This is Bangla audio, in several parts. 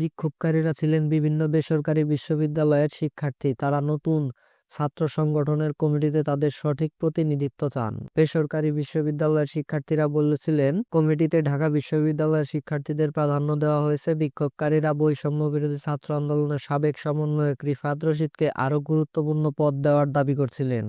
বিক্ষোভকারীরা ছিলেন বিভিন্ন বেসরকারি বিশ্ববিদ্যালয়ের শিক্ষার্থী। তারা নতুন ছাত্র সংগঠনের কমিটিতে তাদের সঠিক প্রতিনিধিত্ব চান। বেসরকারি বিশ্ববিদ্যালয়ের শিক্ষার্থীরা বলেছিলেন, কমিটিতে ঢাকা বিশ্ববিদ্যালয়ের শিক্ষার্থীদের প্রাধান্য দেওয়া হয়েছে। বিক্ষোভকারীরা বৈষম্য বিরোধী ছাত্র আন্দোলনের সাবেক সমন্বয়ক রিফাত রশিদকে আরও গুরুত্বপূর্ণ পদ দেওয়ার দাবি করছিলেন।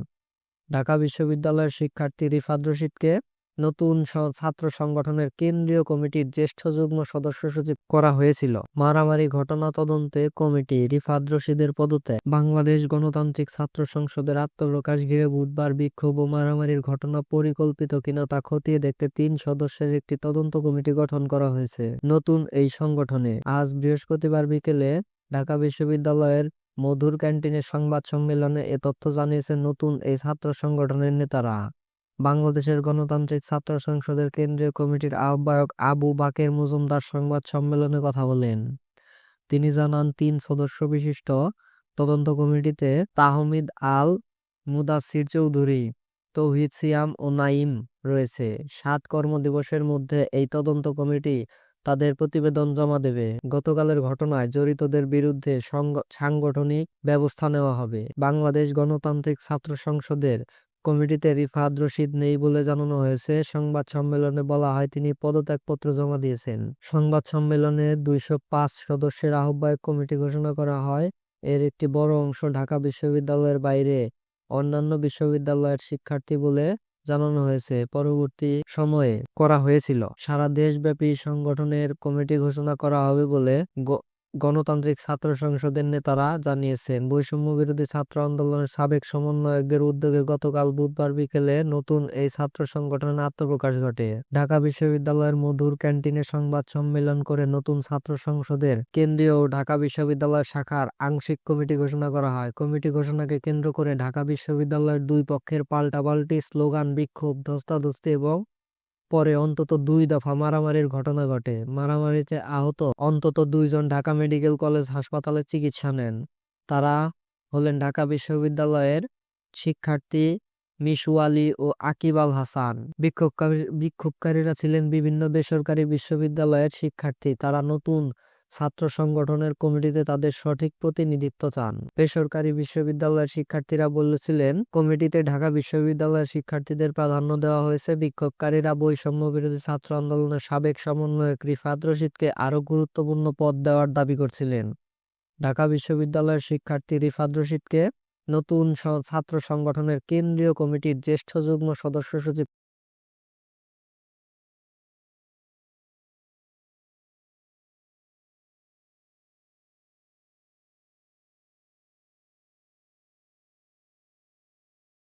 ঢাকা বিশ্ববিদ্যালয়ের শিক্ষার্থী রিফাত রশিদকে নতুন ছাত্র সংগঠনের কেন্দ্রীয় কমিটির জ্যেষ্ঠ যুগ্ম সদস্য সচিব করা হয়েছিল। মারামারি ঘটনা তদন্তে কমিটি রিফাত রশিদের পদত্যাগ। বাংলাদেশ গণতান্ত্রিক ছাত্র সংসদের আত্মপ্রকাশ ঘিরে বুধবার বিক্ষোভ ও মারামারির ঘটনা পরিকল্পিত কিনা তা খতিয়ে দেখতে 3 সদস্যের একটি তদন্ত কমিটি গঠন করা হয়েছে। নতুন এই সংগঠনে আজ বৃহস্পতিবার বিকেলে ঢাকা বিশ্ববিদ্যালয়ের মধুর ক্যান্টিনে সংবাদ সম্মেলনে এ তথ্য জানিয়েছেন নতুন এই ছাত্র সংগঠনের নেতারা। বাংলাদেশের গণতান্ত্রিক ছাত্র সংসদের কেন্দ্রীয় কমিটির আহ্বায়ক আবু বাকের মজুমদার সংবাদ সম্মেলনে কথা বলেন। তিনি জানান, 3 সদস্য বিশিষ্ট তদন্ত কমিটিতে তাহমিদ আল মুদাসির চৌধুরী, তৌহিদ সিয়াম ও নাইম রয়েছে। 7 কর্মদিবসের মধ্যে এই তদন্ত কমিটি তাদের প্রতিবেদন জমা দেবে। গতকালের ঘটনায় জড়িতদের বিরুদ্ধে সাংগঠনিক ব্যবস্থা নেওয়া হবে। বাংলাদেশ গণতান্ত্রিক ছাত্র সংসদের কমিটিতে রিফাত রশিদ নেই বলে জানানো হয়েছে। সংবাদ সম্মেলনে বলা হয়, তিনি পদত্যাগপত্র জমা দিয়েছেন। সংবাদ সম্মেলনে 205 সদস্যের আহ্বায়ক কমিটি ঘোষণা করা হয়। এর একটি বড় অংশ ঢাকা বিশ্ববিদ্যালয়ের বাইরে অন্যান্য বিশ্ববিদ্যালয়ের শিক্ষার্থী বলে জানানো হয়েছে। পরবর্তী সময়ে করা হয়েছিল। সারা দেশব্যাপী সংগঠনের কমিটি ঘোষণা করা হবে বলে গণতান্ত্রিক ছাত্র সংসদের নেতারা জানিয়েছেন। বৈষম্য বিরোধী ছাত্র আন্দোলনের সাবেক সমন্বয়কদের উদ্যোগে গতকাল বুধবার বিকেলে নতুন এই ছাত্র সংগঠনের আত্মপ্রকাশ ঘটে। ঢাকা বিশ্ববিদ্যালয়ের মধুর ক্যান্টিনে সংবাদ সম্মেলন করে নতুন ছাত্র সংসদের কেন্দ্রীয় ও ঢাকা বিশ্ববিদ্যালয় শাখার আংশিক কমিটি ঘোষণা করা হয়। কমিটি ঘোষণাকে কেন্দ্র করে ঢাকা বিশ্ববিদ্যালয়ের 2 পক্ষের পাল্টাপাল্টি স্লোগান, বিক্ষোভ, ধস্তাধস্তি এবং পরে অন্তত 2 দফা মারামারির ঘটনা ঘটে। মারামারিতে আহত অন্তত 2 জন ঢাকা মেডিকেল কলেজ হাসপাতালে চিকিৎসা নেন। তারা হলেন ঢাকা বিশ্ববিদ্যালয়ের শিক্ষার্থী মিশু আলী ও আকিব আল হাসান। বিক্ষোভকারীরা ছিলেন বিভিন্ন বেসরকারি বিশ্ববিদ্যালয়ের শিক্ষার্থী। তারা নতুন ছাত্র সংগঠনের কমিটিতে তাদের সঠিক প্রতিনিধিত্ব চান। বেসরকারি বিশ্ববিদ্যালয়ের শিক্ষার্থীরা বলেছিলেন, কমিটিতে ঢাকা বিশ্ববিদ্যালয়ের শিক্ষার্থীদের প্রাধান্য দেওয়া হয়েছে। বিক্ষোভকারীরা বৈষম্য বিরোধী ছাত্র আন্দোলনের সাবেক সমন্বয়ক রিফাত রশিদকে আরও গুরুত্বপূর্ণ পদ দেওয়ার দাবি করছিলেন। ঢাকা বিশ্ববিদ্যালয়ের শিক্ষার্থী রিফাত রশিদকে নতুন ছাত্র সংগঠনের কেন্দ্রীয় কমিটির জ্যেষ্ঠ যুগ্ম সদস্য সচিব